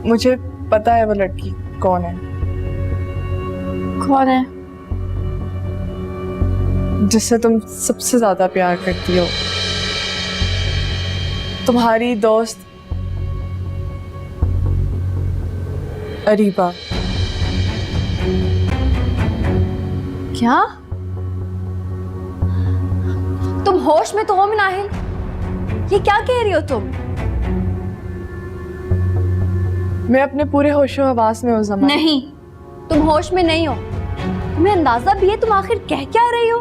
मुझे पता है वो लड़की कौन है। कौन है? जिससे तुम सबसे ज्यादा प्यार करती हो, तुम्हारी दोस्त अरीबा। क्या तुम होश में तो हो मिनाहिल? ये क्या कह रही हो तुम? मैं अपने पूरे होशो हवास में हूँ ज़मा। नहीं, तुम होश में नहीं हो। तुम्हें अंदाजा भी है तुम आखिर कह क्या रही हो?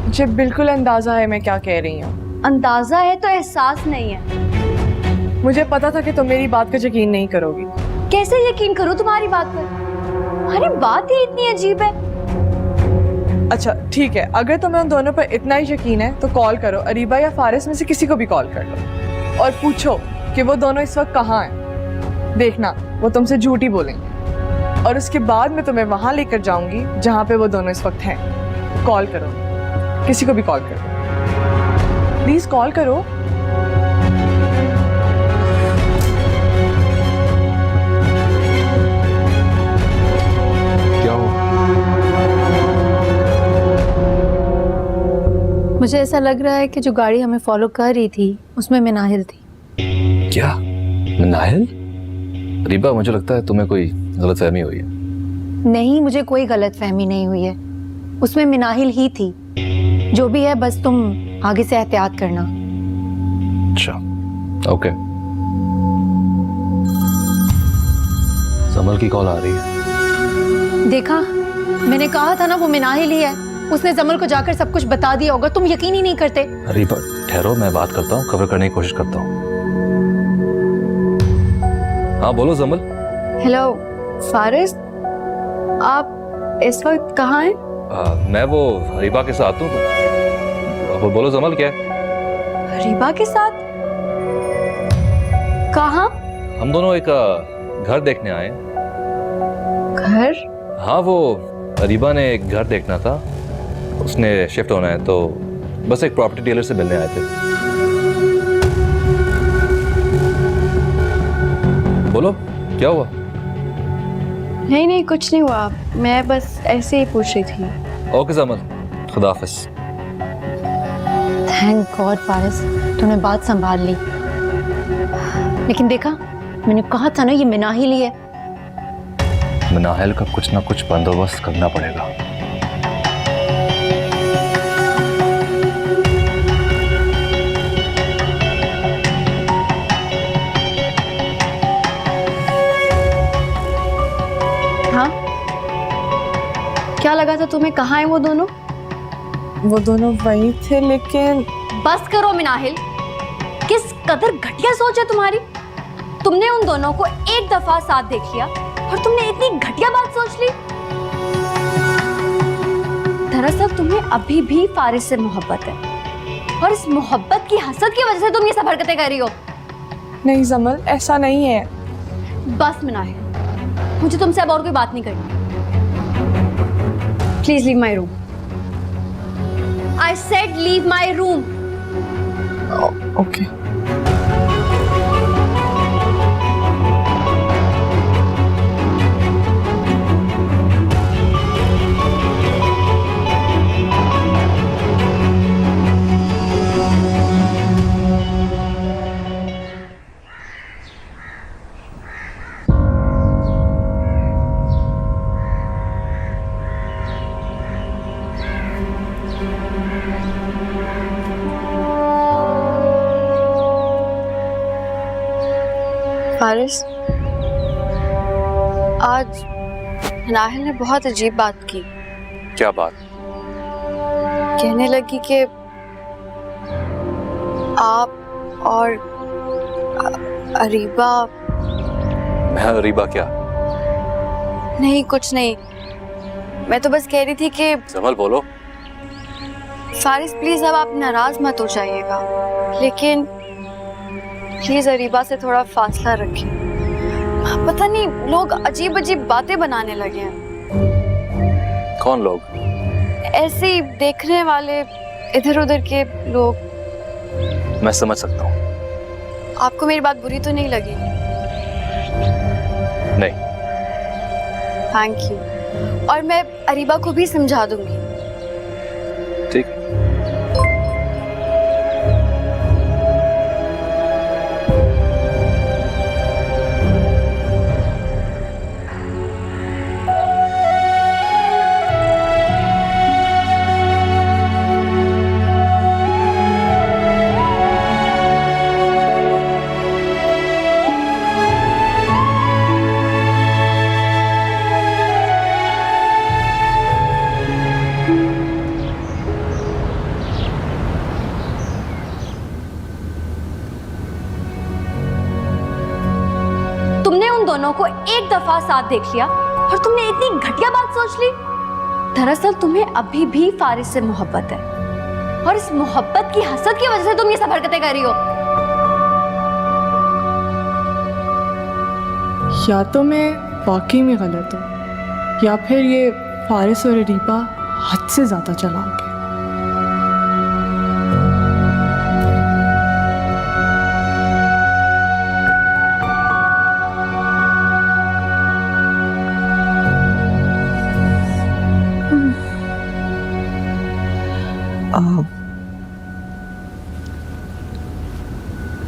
मुझे बिल्कुल अंदाजा है मैं क्या कह रही हूँ। अंदाजा है तो एहसास नहीं है। मुझे पता था कि तुम मेरी बात का यकीन नहीं करोगी। कैसे यकीन करूं तुम्हारी बात पर? तुम्हारी बात ही इतनी अजीब है। अच्छा ठीक है, अगर तुम्हें उन दोनों पर इतना ही यकीन है तो कॉल करो, अरीबा या फारिस में से किसी को भी कॉल कर लो और पूछो कि वो दोनों इस वक्त कहाँ हैं। देखना वो तुमसे झूठी बोलेंगे और उसके बाद मैं तुम्हें वहां लेकर जाऊंगी जहां पे वो दोनों इस वक्त हैं। कॉल करो, किसी को भी कॉल करो, प्लीज कॉल करो। मुझे ऐसा लग रहा है कि जो गाड़ी हमें फॉलो कर रही थी उसमें मिनाहिल थी। क्या? मिनाहिल? रीबा, मुझे लगता है तुम्हें कोई गलतफहमी हुई है। नहीं, मुझे कोई गलतफहमी नहीं हुई है, उसमें मिनाहिल ही थी। जो भी है बस तुम आगे से एहतियात करना। अच्छा ओके। जमल की कॉल आ रही है। देखा, मैंने कहा था ना वो मिनाहिल ही है। उसने जमल को जाकर सब कुछ बता दिया होगा। तुम यकीन ही नहीं करते। रीबा ठहरो, मैं बात करता हूँ, कवर करने की कोशिश करता हूँ। हाँ बोलो जमल। हेलो फारिस, आप इस वक्त कहाँ हैं? मैं वो रीबा के साथ हूँ। बोलो जमल, क्या है? रीबा के साथ? कहाँ? हम दोनों एक घर देखने आए। घर? हाँ, वो रीबा ने एक घर देखना था, उसने शिफ्ट होना है, तो बस एक प्रॉपर्टी डीलर से मिलने आए थे। बोलो क्या हुआ? नहीं कुछ नहीं हुआ, मैं बस ऐसे ही पूछ रही थी। ओके जमल, खुदा हाफिज। थैंक गॉड फारिस, तूने बात संभाल ली। लेकिन देखा, मैंने कहा था ना ये मिनाहिल ही है। मिनाहिल का कुछ ना कुछ बंदोबस्त करना पड़ेगा। हाँ, क्या लगा था तुम्हें? कहाँ है वो दोनों? वो दोनों वही थे, लेकिन बस करो मिनाहिल, किस कदर घटिया सोच है तुम्हारी। तुमने उन दोनों को एक दफा साथ देख लिया और तुमने इतनी घटिया बात सोच ली। दरअसल तुम्हें अभी भी फारिस से मोहब्बत है और इस मोहब्बत की हसद की वजह से तुम ये सब हरकतें कर रही हो। नहीं जमल, ऐसा नहीं है। बस मिनाहिल, मुझे तुमसे अब और कोई बात नहीं करनी। Please leave my room. I said leave my room. Okay. Faris, आज मिनाहिल ने बहुत अजीब बात की। क्या बात? कहने लगी कि आप और अरीबा। मैं अरीबा क्या? नहीं कुछ नहीं, मैं तो बस कह रही थी कि जमल बोलो। फारिस प्लीज अब आप नाराज मत हो जाइएगा, लेकिन प्लीज अरीबा से थोड़ा फासला रखें। पता नहीं लोग अजीब अजीब बातें बनाने लगे हैं। कौन लोग? ऐसे ही देखने वाले, इधर उधर के लोग। मैं समझ सकता हूँ। आपको मेरी बात बुरी तो नहीं लगी? Thank you. और मैं अरीबा को भी समझा दूंगी। ठीक है। तुमने उन दोनों को एक दफा साथ देख लिया और तुमने इतनी घटिया बात सोच ली। दरअसल तुम्हें अभी भी फारिस से मोहब्बत है और इस मोहब्बत की हसद की वजह से तुम ये सब हरकतें कर रही हो। या तो मैं वाकई में गलत हूँ या फिर ये फारिस और अरीबा हद से ज़्यादा चालाक है।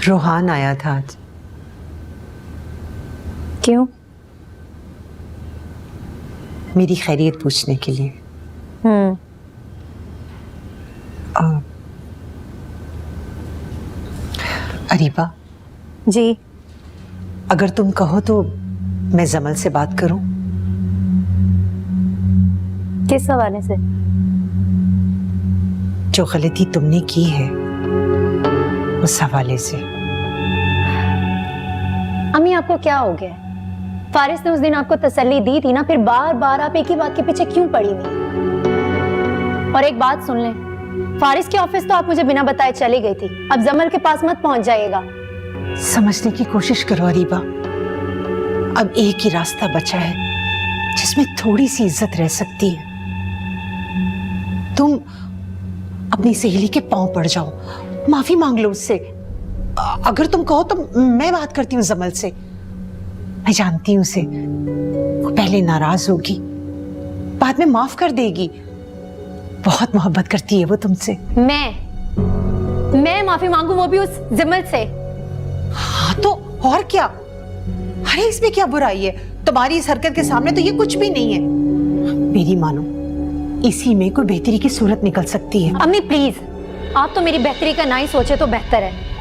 रोहान आया था आज। क्यों? मेरी खैरियत पूछने के लिए। अरीबा जी। अगर तुम कहो तो मैं जमल से बात करूं। किस हवाले से? जो गलती तुमने की है उस हवाले से। अम्मी आपको क्या हो गया? फारिस ने उस दिन आपको तसल्ली दी थी ना, फिर बार बार आप एक ही बात के पीछे क्यों पड़ी हुई? और एक बात सुन लें, फारिस के ऑफिस तो आप मुझे बिना बताए चली गई थी, अब जमल के पास मत पहुंच जाइएगा। समझने की कोशिश करो अरीबा, अब एक ही रास्ता बचा है जिसमें थोड़ी सी इज्जत रह सकती है। तुम अपनी सहेली के पांव पड़ जाओ, माफी मांग लो उससे। अगर तुम कहो तो मैं बात करती हूँ जमल से। मैं जानती हूँ उसे, वो पहले नाराज होगी, बाद में माफ कर देगी। बहुत मोहब्बत करती है वो तुमसे। मैं माफी मांगू, वो भी उस जमल से? हाँ तो और क्या? अरे इसमें क्या बुराई है? तुम्हारी इस हरकत के सामने तो ये कुछ भी नहीं है। मेरी मानो, इसी में कोई बेहतरी की सूरत निकल सकती है। अम्मी प्लीज, आप तो मेरी बेहतरी का ना ही सोचे तो बेहतर है।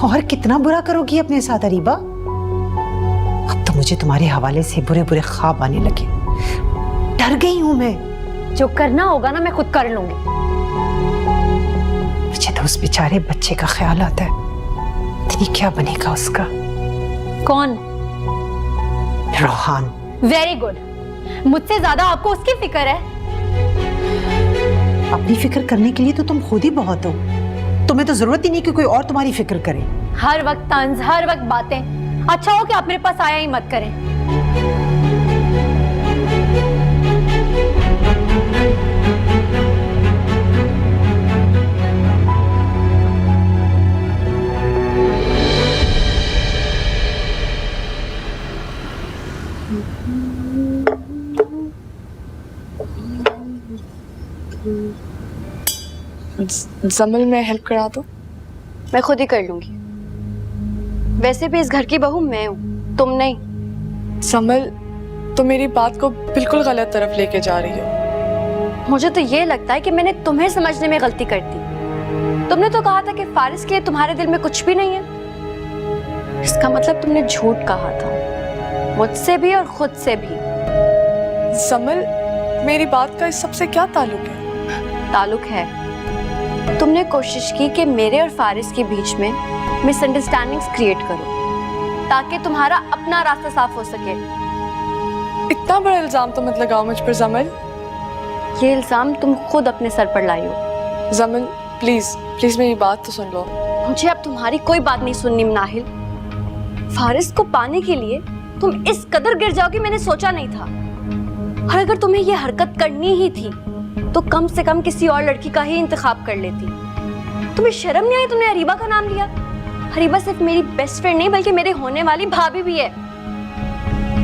और कितना बुरा करोगी अपने साथ अरीबा? अब तो मुझे तुम्हारे हवाले से बुरे बुरे ख्वाब आने लगे। डर गई हूं मैं। जो करना होगा ना मैं खुद कर लूंगी। मुझे तो उस बेचारे बच्चे का ख्याल आता है, इतनी क्या बनेगा उसका। कौन? रोहान। वेरी गुड, मुझसे ज्यादा आपको उसकी फिक्र है। अपनी फिक्र करने के लिए तो तुम खुद ही बहुत हो। तुम्हें तो जरूरत ही नहीं कि कोई और तुम्हारी फिक्र करे। हर वक्त तंज, हर वक्त बातें। अच्छा हो कि आप मेरे पास आया ही मत करें। जमल में हेल्प करा दो। मैं खुद ही कर लूंगी। वैसे भी इस घर की बहू मैं हूँ, तुम नहीं। जमल, तो मेरी बात को बिल्कुल गलत तरफ लेके जा रही हो। मुझे तो ये लगता है कि मैंने तुम्हें समझने में गलती कर दी। तुमने तो कहा था कि फारिस के तुम्हारे दिल में कुछ भी नहीं है। इसका मतलब तुमने झूठ कहा था, मुझसे भी और खुद से भी। जमल, मेरी बात का इस सबसे क्या ताल्लुक है? ताल्लुक है। तुमने कोशिश की कि मेरे और फारिस के बीच में मिसअंडरस्टैंडिंग्स क्रिएट करो ताकि तुम्हारा अपना रास्ता साफ हो सके। इतना बड़ा इल्जाम तो मत लगाओ मुझ पर जमल। ये इल्जाम तुम खुद अपने सर पर लाई हो। जमल प्लीज प्लीज मेरी बात तो सुन लो। मुझे अब तुम्हारी कोई बात नहीं सुननी नाहिल। फारिस को पाने के लिए तुम इस कदर गिर जाओगी मैंने सोचा नहीं था। और अगर तुम्हें ये हरकत करनी ही थी तो कम से कम किसी और लड़की का ही इंतखाब कर लेती। तुम्हें शर्म नहीं आई? तुमने अरीबा का नाम लिया। अरीबा सिर्फ मेरी बेस्ट फ्रेंड नहीं बल्कि मेरे होने वाली भाभी भी है।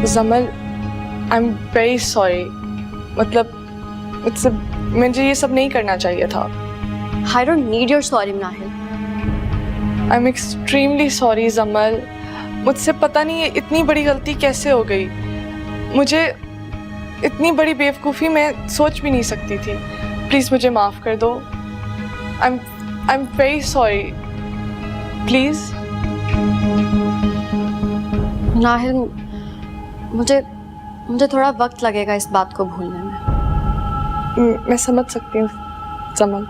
जमल, आई एम वेरी सॉरी, मतलब मुझसे मुझे ये सब नहीं करना चाहिए था। I don't need your sorry, Nahil. I am extremely sorry जमल, मुझसे पता नहीं ये इतनी बड़ी गलती कैसे हो गई। मुझे इतनी बड़ी बेवकूफ़ी मैं सोच भी नहीं सकती थी। प्लीज़ मुझे माफ़ कर दो। I am very sorry, please. Nahil, मुझे थोड़ा वक्त लगेगा इस बात को भूलने में। मैं समझ सकती हूँ जमल।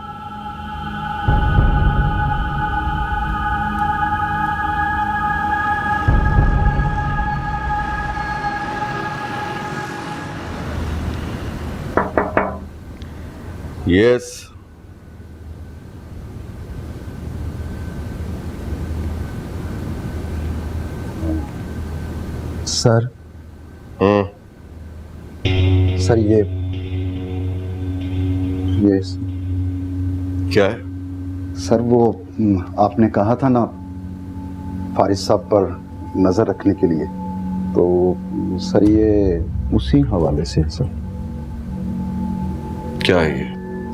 यस सर सर ये क्या है? सर वो आपने कहा था ना फारिस साहब पर नजर रखने के लिए, तो सर ये उसी हवाले से सर। क्या है ये?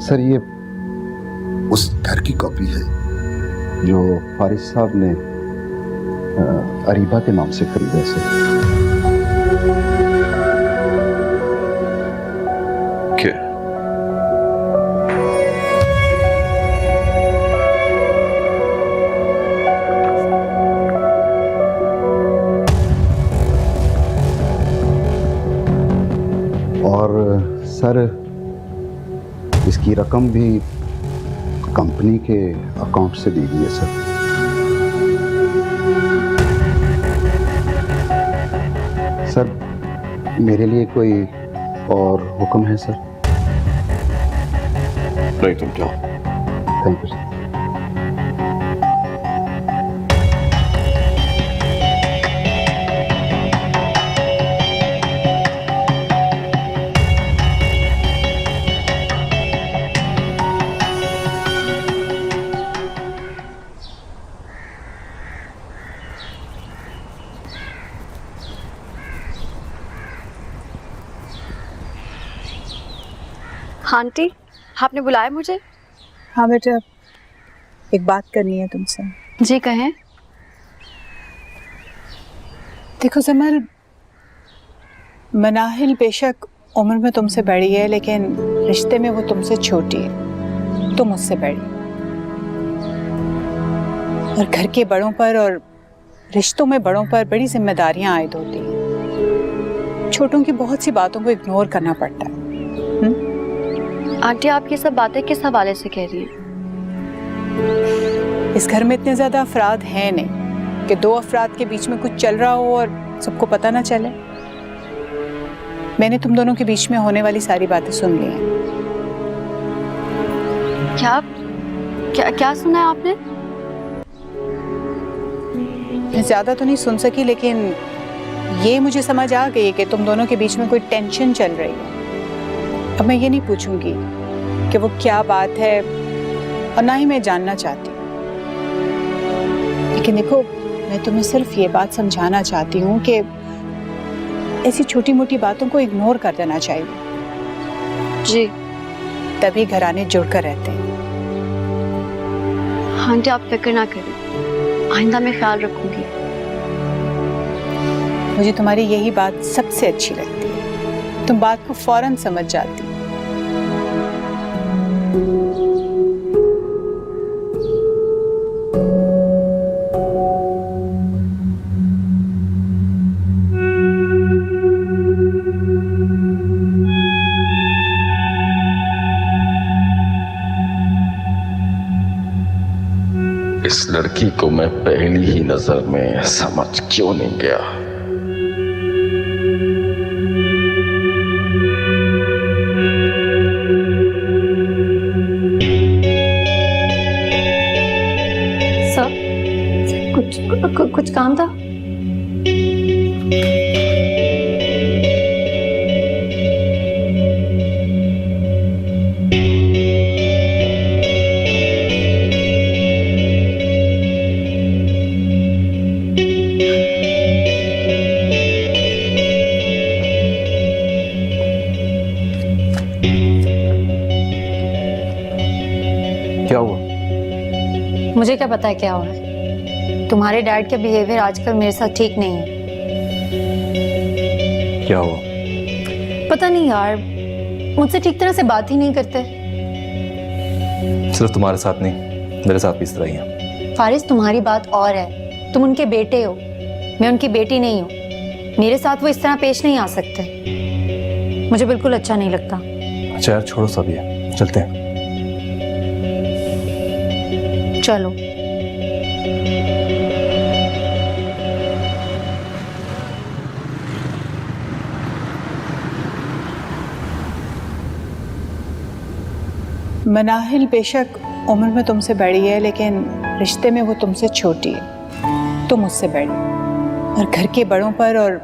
सर ये उस घर की कॉपी है जो फारिस साहब ने अरीबा के नाम से खरीदा सर। क्या? और सर इसकी रकम भी कंपनी के अकाउंट से दी गई है सर। सर मेरे लिए कोई और हुक्म है सर? नहीं, तुम जाओ। Thank you sir. आंटी, आपने बुलाया मुझे? हाँ बेटा, एक बात करनी है तुमसे। जी कहें। देखो जमल, मनाहिल बेशक उम्र में तुमसे बड़ी है, लेकिन रिश्ते में वो तुमसे छोटी है, तुम मुझसे बड़ी। और घर के बड़ों पर और रिश्तों में बड़ों पर बड़ी जिम्मेदारियां आयद होती हैं। छोटों की बहुत सी बातों को इग्नोर करना पड़ता है। आंटी, आप ये सब बातें किस हवाले से कह रही हैं? इस घर में इतने ज्यादा अफराद हैं नहीं कि दो अफराद के बीच में कुछ चल रहा हो और सबको पता ना चले। मैंने तुम दोनों के बीच में होने वाली सारी बातें सुन ली हैं। क्या सुना है आपने? मैं ज्यादा तो नहीं सुन सकी, लेकिन ये मुझे समझ आ गई कि तुम दोनों के बीच में कोई टेंशन चल रही है। अब मैं ये नहीं पूछूंगी कि वो क्या बात है, और ना ही मैं जानना चाहती। लेकिन देखो, मैं तुम्हें सिर्फ ये बात समझाना चाहती हूँ कि ऐसी छोटी मोटी बातों को इग्नोर कर देना चाहिए। जी। तभी घराने जुड़कर रहते हैं। आंटी, आप फिक्र ना करें, आइंदा मैं ख्याल रखूंगी। मुझे तुम्हारी यही बात सबसे अच्छी लगती है, तुम बात को फौरन समझ जाती। इस लड़की को मैं पहली ही नजर में समझ क्यों नहीं गया? सर कुछ काम था? क्या हुआ? मुझे क्या पता है क्या हुआ है। तुम्हारे डैड का बिहेवियर आजकल मेरे साथ ठीक नहीं है। क्या हुआ? पता नहीं यार, मुझसे ठीक तरह से बात ही नहीं करते। सिर्फ तुम्हारे साथ नहीं, मेरे साथ भी इस तरह ही है। फारिस, तुम्हारी बात और है। तुम उनके बेटे हो, मैं उनकी बेटी नहीं हूँ। मेरे साथ वो इस तरह पेश नहीं आ सकते। मुझे बिल्कुल अच्छा नहीं लगता। अच्छा यार, छोड़ो सब ये, चलते हैं। चलो। मनाहिल बेशक उम्र में तुमसे बड़ी है, लेकिन रिश्ते में वो तुमसे छोटी है। तुम मुझसे बड़ी, और घर के बड़ों पर और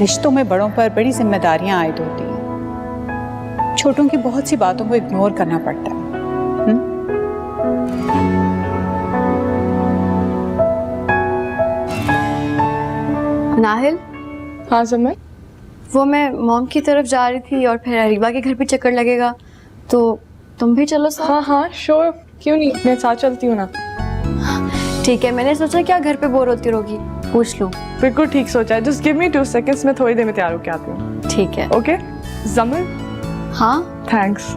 रिश्तों में बड़ों पर बड़ी जिम्मेदारियां आयद होती हैं। छोटों की बहुत सी बातों को इग्नोर करना पड़ता है। नाहिल, हाँ समय, वो मैं मॉम की तरफ जा रही थी और फिर अरीबा के घर भी चक्कर लगेगा, तो तुम भी चलो साथ। हाँ हाँ श्योर, क्यों नहीं, मैं साथ चलती हूँ ना। ठीक है, मैंने सोचा क्या घर पे बोर होती रहोगी, पूछ लूँ। बिल्कुल ठीक सोचा है। जस्ट गिव मी 2 seconds, मैं थोड़ी देर में तैयार होके आती हूँ। ठीक है। ओके जमल, हाँ, थैंक्स।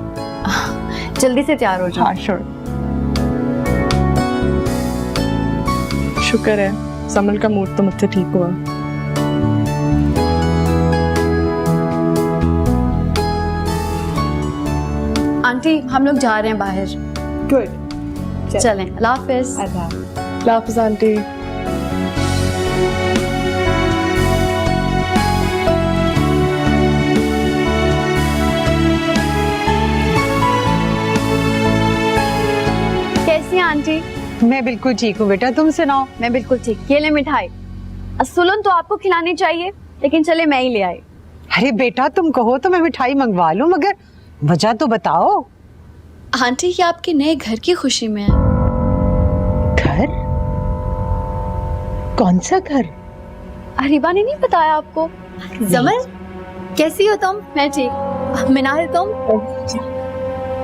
जल्दी से तैयार हो जाओ। हाँ श्योर। शुक्र है जमल का मूड तो मुझसे ठीक हुआ। आंटी, हम लोग जा रहे हैं बाहर। गुड, चलें, अल्लाह हाफिज। अल्लाह हाफिज़ आंटी। कैसी हैं आंटी? मैं बिल्कुल ठीक हूँ बेटा, तुम सुनाओ। मैं बिल्कुल ठीक। ये ले मिठाई। असुलन तो आपको खिलानी चाहिए, लेकिन चले मैं ही ले आई। अरे बेटा, तुम कहो तो मैं मिठाई मंगवा लूं, मगर वजह तो बताओ। आंटी, ये आपके नए घर की खुशी में है। घर? कौन सा घर? अरीबा ने नहीं बताया आपको? जमल, कैसी हो तुम? मैं ठीक। मिनाल, तुम?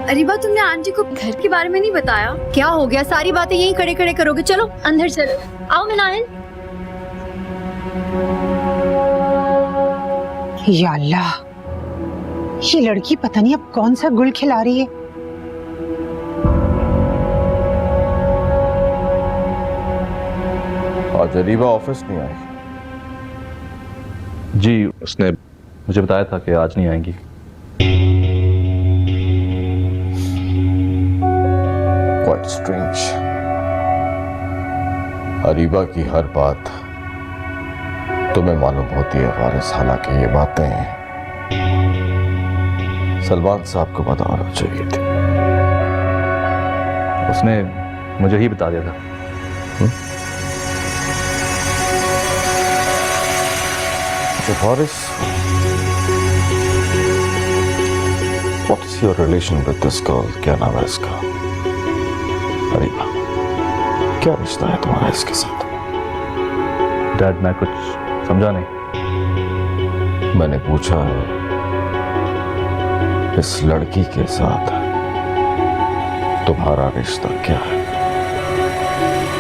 अरीबा, तुमने आंटी को घर के बारे में नहीं बताया? क्या हो गया, सारी बातें यहीं खड़े खड़े करोगे? चलो अंदर चलो। आओ मिनाहिल। या अल्लाह, ये लड़की पता नहीं अब कौन सा गुल खिला रही है। आज अरीबा ऑफिस नहीं आई। जी, उसने मुझे बताया था कि आज नहीं आएंगी। Quite strange. अरीबा की हर बात तुम्हें मालूम होती है वारिस, हालांकि ये बातें सलमान साहब को बताना चाहिए थी। उसने मुझे ही बता दिया था। वारिस, what is your relation with this girl? क्या नाम है इसका? अरीबा, क्या रिश्ता है तुम्हारा इसके साथ? डैड, मैं कुछ समझा नहीं। मैंने पूछा है इस लड़की के साथ तुम्हारा रिश्ता क्या है?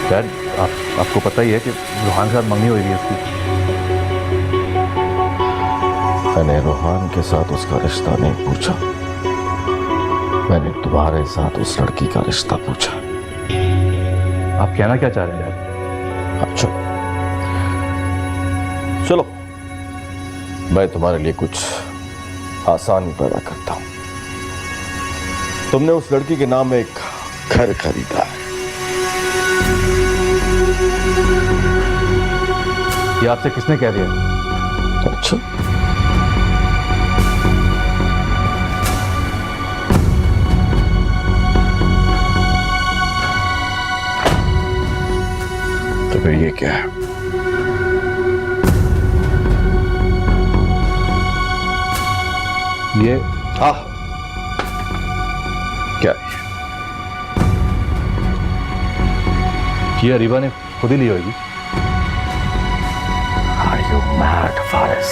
डैड, आपको पता ही है कि रूहान के साथ मंगनी हुई थी उसकी। मैंने रूहान के साथ उसका रिश्ता नहीं पूछा, मैंने तुम्हारे साथ उस लड़की का रिश्ता पूछा। आप कहना क्या चाह रहे हैं डैड? अच्छा चलो, मैं तुम्हारे लिए कुछ आसानी पैदा करता हूं। तुमने उस लड़की के नाम में एक घर खरीदा है। ये आपसे किसने कह दिया? अच्छा, तो फिर ये क्या है? ये क्या ये अरीबा ने खुद ही ली होगी। Are you mad, Faris?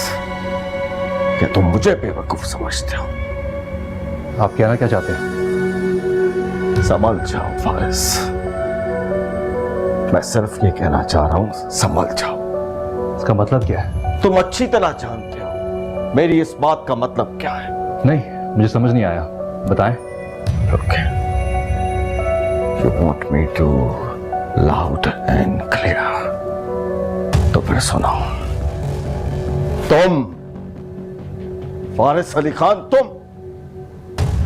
क्या तुम मुझे बेवकूफ समझते हो? आप कहना क्या चाहते हैं? संभल जाओ फारिस, मैं सिर्फ ये कहना चाह रहा हूं, संभल जाओ। इसका मतलब क्या है? तुम अच्छी तरह जानते हो मेरी इस बात का मतलब क्या है। नहीं, मुझे समझ नहीं आया, बताएं। Okay. You want me to loud and clear? तो फिर सुनो। तुम फारिस अली खान, तुम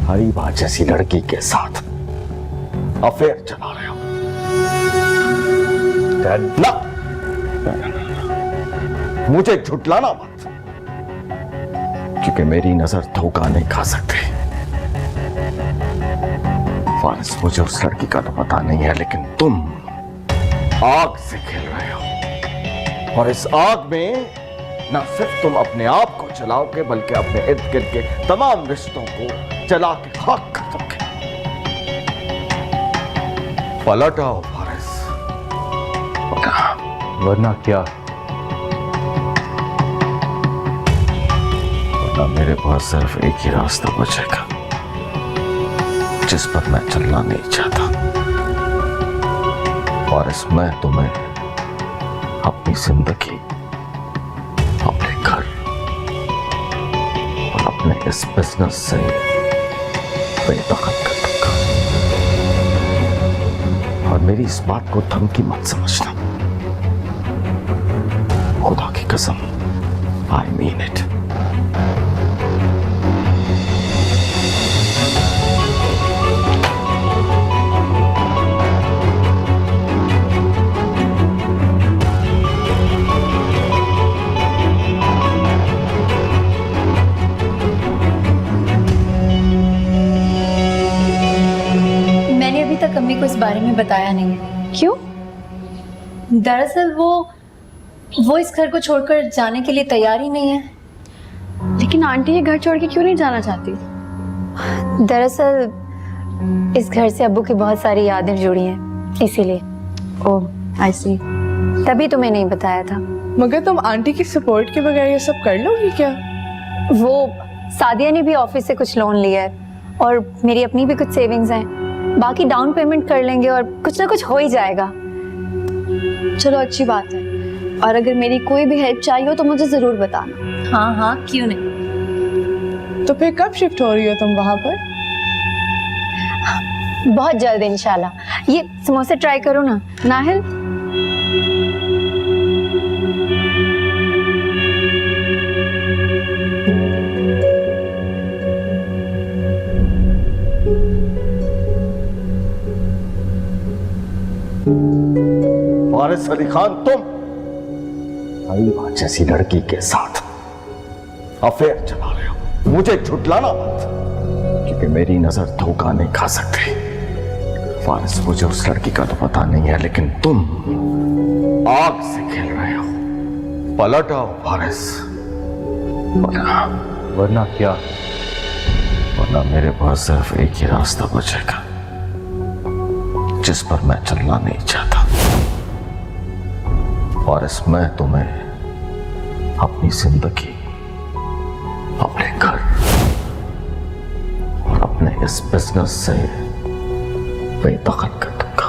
हरीबा जैसी लड़की के साथ अफेयर चला रहे हो। ना, मुझे झुठलाना मत, क्योंकि मेरी नजर धोखा नहीं खा सकती। फारिस, मुझे उस लड़की का तो पता नहीं है, लेकिन तुम आग से खेल रहे हो, और इस आग में न सिर्फ तुम अपने आप को जलाओगे, बल्कि अपने इर्द गिर्द के तमाम रिश्तों को जला के खाक कर दोगे। पलट आओ फारिस, वरना क्या? वरना मेरे पास सिर्फ एक ही रास्ता बचेगा, जिस पर मैं चलना नहीं चाहता। फारिस, मैं तुम्हें अपनी जिंदगी, अपने घर और अपने इस बिजनेस से बेदखल कर दूंगा। और मेरी इस बात को धमकी मत समझना, खुदा की कसम, आई मीन इट। मैंने अभी तक अम्मी को इस बारे में बताया नहीं है। क्यों? दरअसल वो इस घर को छोड़कर जाने के लिए तैयार ही नहीं है। लेकिन आंटी ये घर छोड़ के क्यों नहीं जाना चाहती? दरअसल इस घर से अब्बू की बहुत सारी यादें जुड़ी हैं, इसीलिए। ओह, आई सी। तभी तुम्हें नहीं बताया था। मगर तुम आंटी की सपोर्ट के बगैर ये सब कर लोगी क्या? वो सादिया ने भी ऑफिस से कुछ लोन लिया है, और मेरी अपनी भी कुछ सेविंग्स हैं। बाकी डाउन पेमेंट कर लेंगे और कुछ ना कुछ हो ही जाएगा। चलो, अच्छी बात है। और अगर मेरी कोई भी हेल्प चाहिए हो तो मुझे जरूर बताना। हाँ हाँ, क्यों नहीं। तो फिर कब शिफ्ट हो रही हो तुम वहां पर? बहुत जल्द इंशाल्लाह। ये समोसे ट्राई करो ना नाहिल। फारिस अली खान, तुम हरीबा जैसी लड़की के साथ अफेयर चला रहे हो। मुझे झुठलाना मत, क्योंकि मेरी नजर धोखा नहीं खा सकती। फारिस, मुझे उस लड़की का तो पता नहीं है, लेकिन तुम आग से खेल रहे हो। पलट आओ फारिस, वरना क्या? वरना मेरे पास सिर्फ एक ही रास्ता बचेगा, जिस पर मैं चलना नहीं चाहता। फारिस, मैं तुम्हें अपनी जिंदगी, अपने घर और अपने इस बिजनेस से बेदखल कर दूंगा।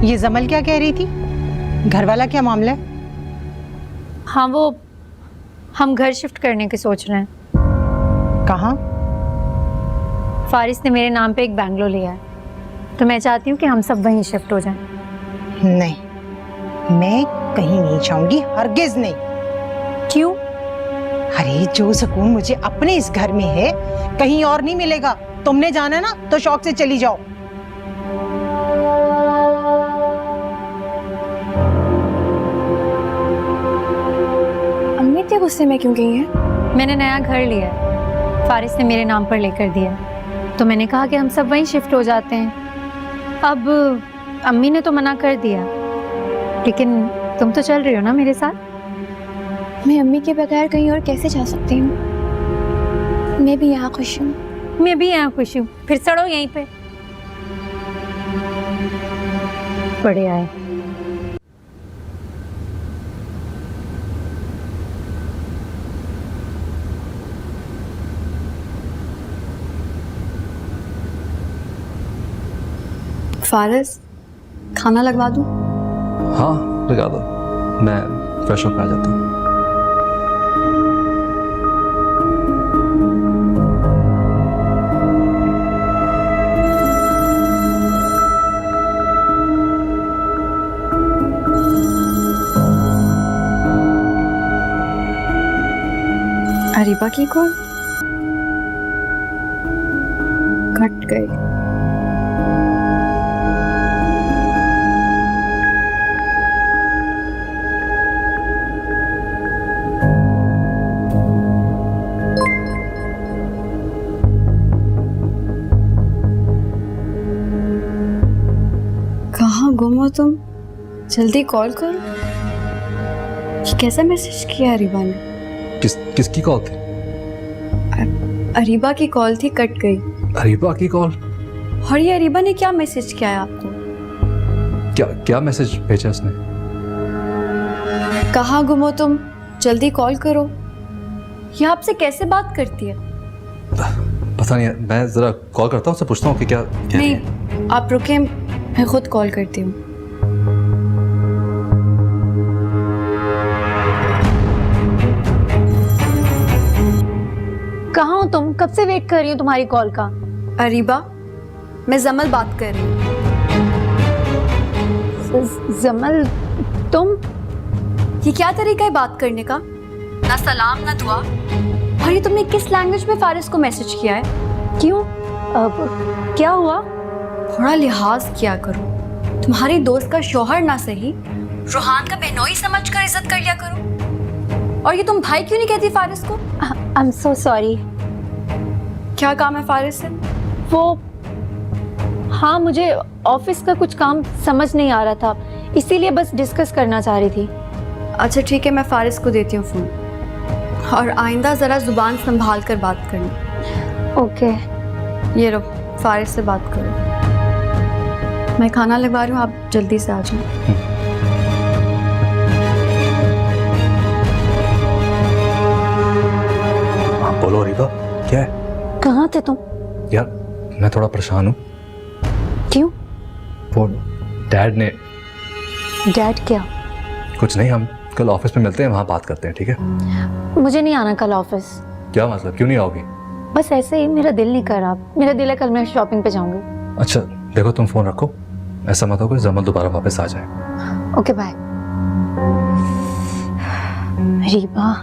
ये जमल क्या कह रही थी? घर वाला क्या मामला है? हाँ, वो हम घर शिफ्ट करने की सोच रहे हैं। कहाँ? फारिस ने मेरे नाम पे एक बैंगलो लिया है, तो मैं चाहती हूँ कि हम सब वहीं शिफ्ट हो जाएं। नहीं, मैं कहीं नहीं जाऊंगी, हरगिज नहीं। क्यों? अरे, जो सुकून मुझे अपने इस घर में है, कहीं और नहीं मिलेगा। तुमने जाना ना, तो शौक से चली जाओ। अम्मी इतने गुस्से में क्यों गई है? मैंने नया घर लिया है, फारिस ने मेरे नाम पर लेकर दिया, तो मैंने कहा कि हम सब वहीं शिफ्ट हो जाते हैं। अब अम्मी ने तो मना कर दिया, लेकिन तुम तो चल रही हो ना मेरे साथ। मैं अम्मी के बगैर कहीं और कैसे जा सकती हूँ? मैं भी यहाँ खुश हूँ। मैं भी यहाँ खुश हूँ, फिर सड़ो यहीं पे। बढ़िया है, फारिस, खाना लगवा दूँ? हाँ लगा दो, मैं फ्रेश होकर आ जाता हूँ। अरीबा की कॉल कट गई। कहाँ गुम हो तुम? जल्दी कॉल करो। ये कैसा मैसेज किया अरीबा ने? किसकी कॉल थी? अरीबा की कॉल थी, कट गई। अरीबा की कॉल? और ये अरीबा ने क्या मैसेज किया है आपको? क्या मैसेज भेजा उसने? कहाँ गुम हो तुम? जल्दी कॉल करो। ये आपसे कैसे बात करती है? पता नहीं, मैं जरा कॉल करता हूँ, उससे पूछता हूँ कि क्या नहीं, आप रुके, मैं खुद कॉल करती हूँ। कहाँ हो तुम? कब से वेट कर रही हूँ तुम्हारी कॉल का। अरीबा, मैं जमल बात कर रही हूँ। जमल, तुम? ये क्या तरीका है बात करने का? ना सलाम ना दुआ। और ये तुमने किस लैंग्वेज में फारिस को मैसेज किया है? क्यों? अब क्या हुआ? थोड़ा लिहाज किया करो। तुम्हारे दोस्त का शौहर ना सही, रूहान का बहनोई समझकर इज्जत कर लिया करो। और ये तुम भाई क्यों नहीं कहती फारिस को? I am so sorry. क्या काम है फारिस से? वो, हाँ, मुझे ऑफिस का कुछ काम समझ नहीं आ रहा था, इसीलिए बस डिस्कस करना चाह रही थी। अच्छा ठीक है, मैं फारिस को देती हूँ फोन। और आइंदा जरा जुबान संभाल कर बात करना। ओके। ये लो, फारिस से बात करो। मैं खाना लगवा रही हूँ, आप जल्दी से आ जाओ। बोलो अरीबा, क्या है? कहाँ थे तुम? यार मैं थोड़ा परेशान हूँ। क्यों? वो डैड ने। डैड क्या? कुछ नहीं, हम कल ऑफिस में मिलते हैं, वहाँ बात करते हैं, ठीक है? मुझे नहीं आना कल ऑफिस। क्या मतलब, क्यों नहीं आओगी? बस ऐसे ही, मेरा दिल नहीं कर रहा। मेरा दिल है कल मैं शॉपिंग पे जाऊंगी। अच्छा देखो, तुम फोन रखो, ऐसा मत हो कि जमल दोबारा वापस आ जाए। Okay bye. रीबा,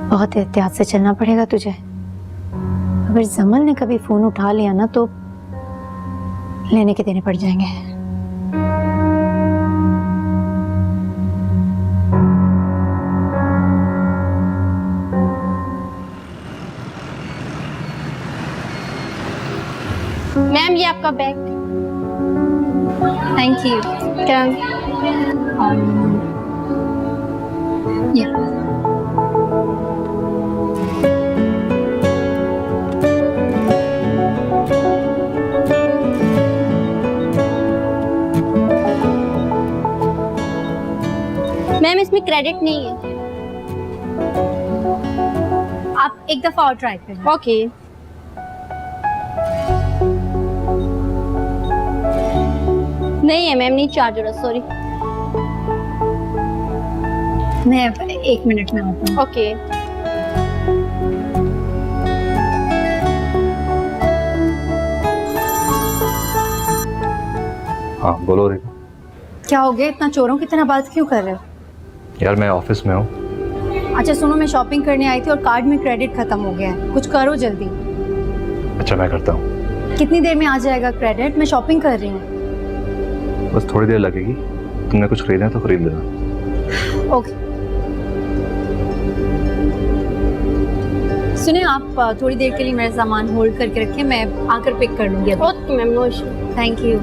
बहुत एहतियात से चलना पड़ेगा तुझे। अगर जमल ने कभी फोन उठा लिया ना तो लेने के देने पड़ जाएंगे। मैम ये आपका बैग। Thank you. क्या? ये मैम इसमें क्रेडिट नहीं है, आप एक दफा और ट्राई करें। ओके। नहीं है मैम, नहीं चार्जर है, सॉरी। मैं 1 मिनट में आता हूँ। ओके। हाँ बोलो अरीबा। क्या हो गया? इतना चोरों की तरह बात क्यों कर रहे हो? यार मैं ऑफिस में हूँ। अच्छा सुनो, मैं शॉपिंग करने आई थी और कार्ड में क्रेडिट खत्म हो गया है। कुछ करो जल्दी। अच्छा मैं करता हूँ। कितनी देर में आ जाएगा क्रेडिट? मैं शॉपिंग कर रही हूँ। बस थोड़ी देर लगेगी, तुमने कुछ खरीदना है तो खरीद लेना। ओके। सुने, आप थोड़ी देर के लिए मेरा सामान होल्ड करके रखें, मैं आकर पिक कर लूंगी। Okay ma'am, no issue. Thank you.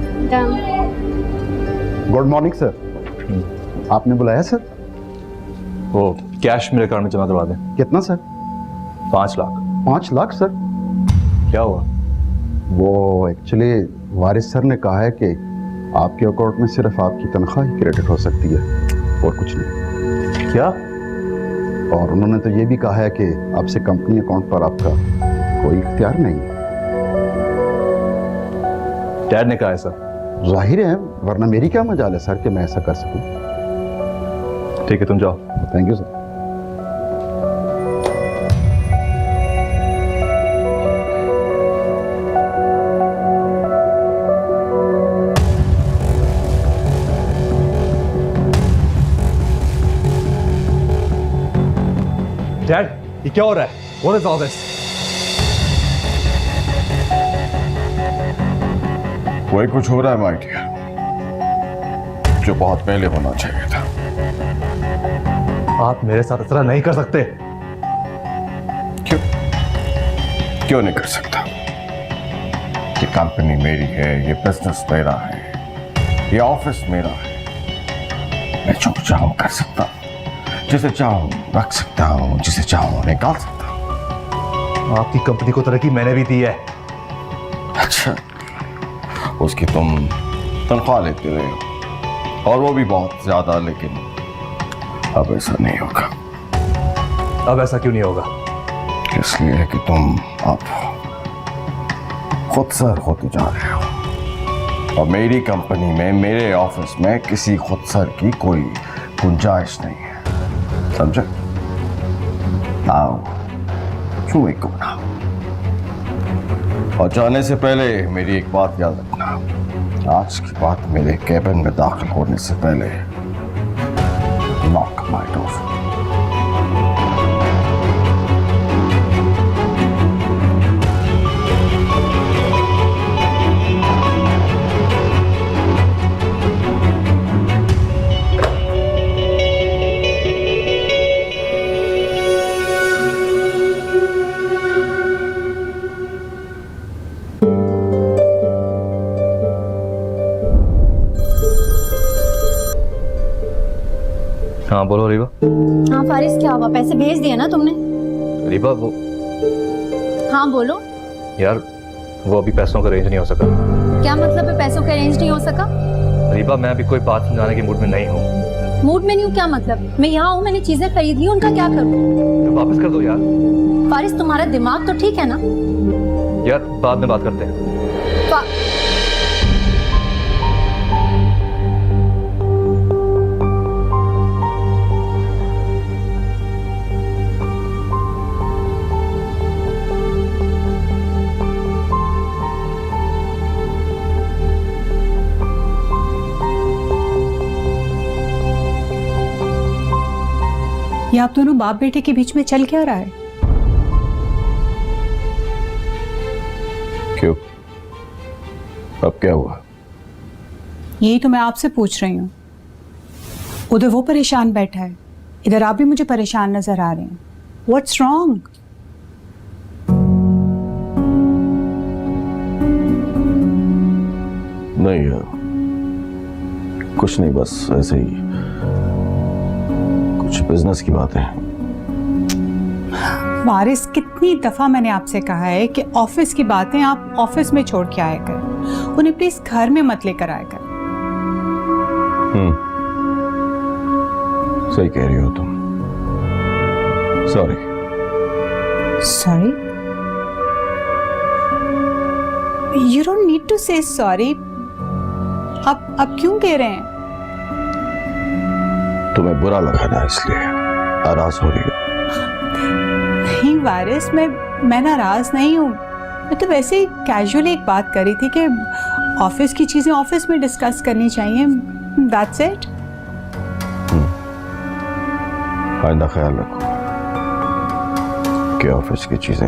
Good morning sir. आपने बुलाया सर? वो कैश मेरे अकाउंट में जमा करवा दें। कितना सर? 5 लाख। 5 लाख सर? क्या हुआ? वो एक्चुअली वारिस सर ने कहा है कि आपके अकाउंट में सिर्फ आपकी तनख्वाह ही क्रेडिट हो सकती है और कुछ नहीं। क्या? और उन्होंने तो ये भी कहा है कि आपसे कंपनी अकाउंट पर आपका कोई इख्तियार नहीं। डैड ने कहा है सर। जाहिर है, वरना मेरी क्या मजाल है सर कि मैं ऐसा कर सकूं। ठीक है, तुम जाओ। Thank you sir. डैड, ये क्या हो रहा है? What is all this? वही कुछ हो रहा है माय डियर, जो बहुत पहले होना चाहिए था। आप मेरे साथ इतना नहीं कर सकते। क्यों नहीं कर सकता? ये कंपनी मेरी है, ये बिजनेस मेरा है, ये ऑफिस मेरा है। मैं जो चाहूं कर सकता हूं, जिसे चाहूं रख सकता हूं, जिसे चाहूं निकाल सकता हूं। आपकी कंपनी को तरक्की मैंने भी दी है। अच्छा, उसकी तुम तनख्वाह लेते रहे हो, और वो भी बहुत ज्यादा, लेकिन अब ऐसा नहीं होगा। अब ऐसा क्यों नहीं होगा? इसलिए कि तुम अब खुद सर होते जा रहे हो, और मेरी कंपनी में, मेरे ऑफिस में किसी खुद सर की कोई गुंजाइश नहीं है, समझे? आओ चूहे को ना, और जाने से पहले मेरी एक बात याद रखना, आज की बात मेरे कैबिन में दाखिल होने से पहले लॉक माय डोर। हाँ बोलो रीबा। हाँ फारिस, क्या हुआ? पैसे भेज दिए ना तुमने? रीबा वो, हाँ बोलो। यार वो अभी पैसों का अरेंज नहीं हो सका। क्या मतलब है पैसों का अरेंज नहीं हो सका? रीबा मैं अभी कोई बात समझाने के मूड में नहीं हूँ। मूड में नहीं हूँ क्या मतलब? मैं यहाँ हूँ, मैंने चीजें खरीद ली, उनका क्या करूँ? तो वापस कर दो यार। फारिस तुम्हारा दिमाग तो ठीक है ना? यार बाद में बात करते हैं। ये आप दोनों बाप बेटे के बीच में चल क्या रहा है? क्यों? अब क्या हुआ? यही तो मैं आपसे पूछ रही हूँ। उधर वो परेशान बैठा है, इधर आप भी मुझे परेशान नजर आ रहे हैं। What's wrong? नहीं यार, कुछ नहीं, बस ऐसे ही कुछ बिजनेस की बातें हैं। वारिस, कितनी दफा मैंने आपसे कहा है कि ऑफिस की बातें आप ऑफिस में छोड़ के आया कर, उन्हें प्लीज घर में मत लेकर आया कर। सही कह रही हो तुम। Sorry. Sorry? You don't need to say sorry. अब क्यों कह रहे हैं? तुम्हें बुरा लगा ना, इसलिए नाराज हो रही हो। नहीं वारिस, मैं नाराज नहीं हूँ। मैं तो वैसे ही कैजुअली एक बात कर रही थी कि ऑफिस की चीजें ऑफिस में डिस्कस करनी चाहिए। That's it. आइंदा ख्याल रखो कि ऑफिस की चीजें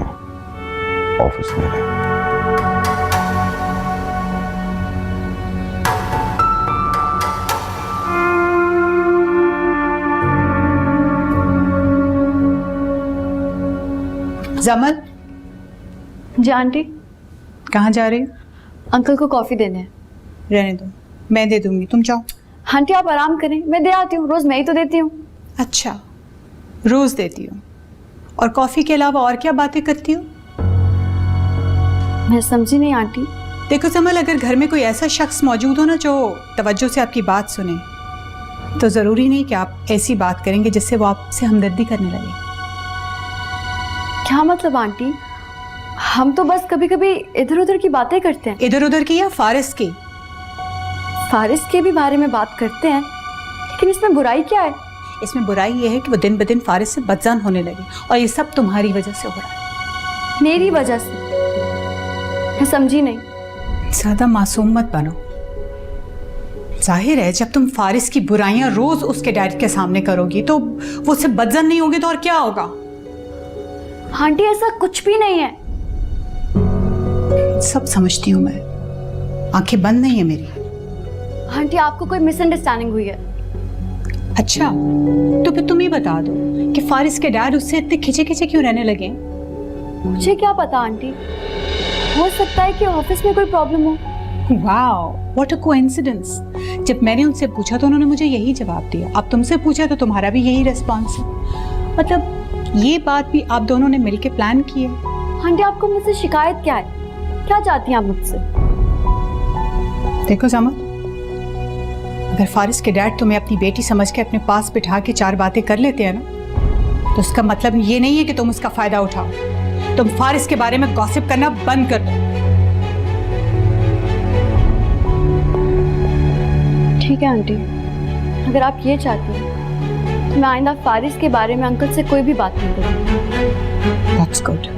ऑफिस में रहें। जमल, जी आंटी। कहाँ जा रही हो? अंकल को कॉफी देने हैं। रहने दो, मैं दे दूंगी, तुम जाओ। आंटी आप आराम करें, मैं दे आती हूँ, रोज मैं ही तो देती हूँ। अच्छा, रोज देती हो? और कॉफी के अलावा और क्या बातें करती हो? मैं समझी नहीं आंटी। देखो जमल, अगर घर में कोई ऐसा शख्स मौजूद हो ना जो तवज्जो से आपकी बात सुने, तो जरूरी नहीं कि आप ऐसी बात करेंगे जिससे वो आपसे हमदर्दी करने लगे। क्या मतलब आंटी? हम तो बस कभी कभी इधर उधर की बातें करते हैं। इधर उधर की या फारिस की? फारिस के भी बारे में बात करते हैं, लेकिन इसमें बुराई क्या है? इसमें बुराई ये है कि वो दिन ब दिन फारिस से बदजान होने लगी और ये सब तुम्हारी वजह से हो रहा है। मेरी वजह से? मैं समझी नहीं। ज्यादा मासूम मत बनो। जाहिर है जब तुम फारिस की बुराइयां रोज उसके डैड के सामने करोगी तो वो उससे बदजन नहीं होगी तो और क्या होगा? आंटी ऐसा कुछ भी नहीं है। सब समझती हूँ मैं, आंखें बंद नहीं है मेरी। आंटी आपको कोई मिसअंडरस्टैंडिंग हुई है। अच्छा तो फिर तुम ही बता दो कि फारिस के डैड उससे इतने खिंचे खिंचे क्यों रहने लगे? मुझे क्या पता आंटी, हो सकता है कि ऑफिस में कोई प्रॉब्लम हो। Wow, what a coincidence. जब मैंने उनसे पूछा तो उन्होंने मुझे यही जवाब दिया, अब तुमसे पूछा तो तुम्हारा भी यही रिस्पॉन्स है। मतलब ये बात भी आप दोनों ने मिलके प्लान की है। आंटी आपको मुझसे शिकायत क्या है? क्या चाहती हैं आप मुझसे? देखो समर, अगर फारिस के डैड तुम्हें अपनी बेटी समझ के अपने पास बिठा के 4 बातें कर लेते हैं ना, तो उसका मतलब ये नहीं है कि तुम उसका फायदा उठाओ। तुम फारिस के बारे में गॉसिप करना बंद कर दो। ठीक है आंटी, अगर आप ये चाहती हैं तो मैं आइंदा फारिस के बारे में अंकल से कोई भी बात नहीं करूँगी। That's good.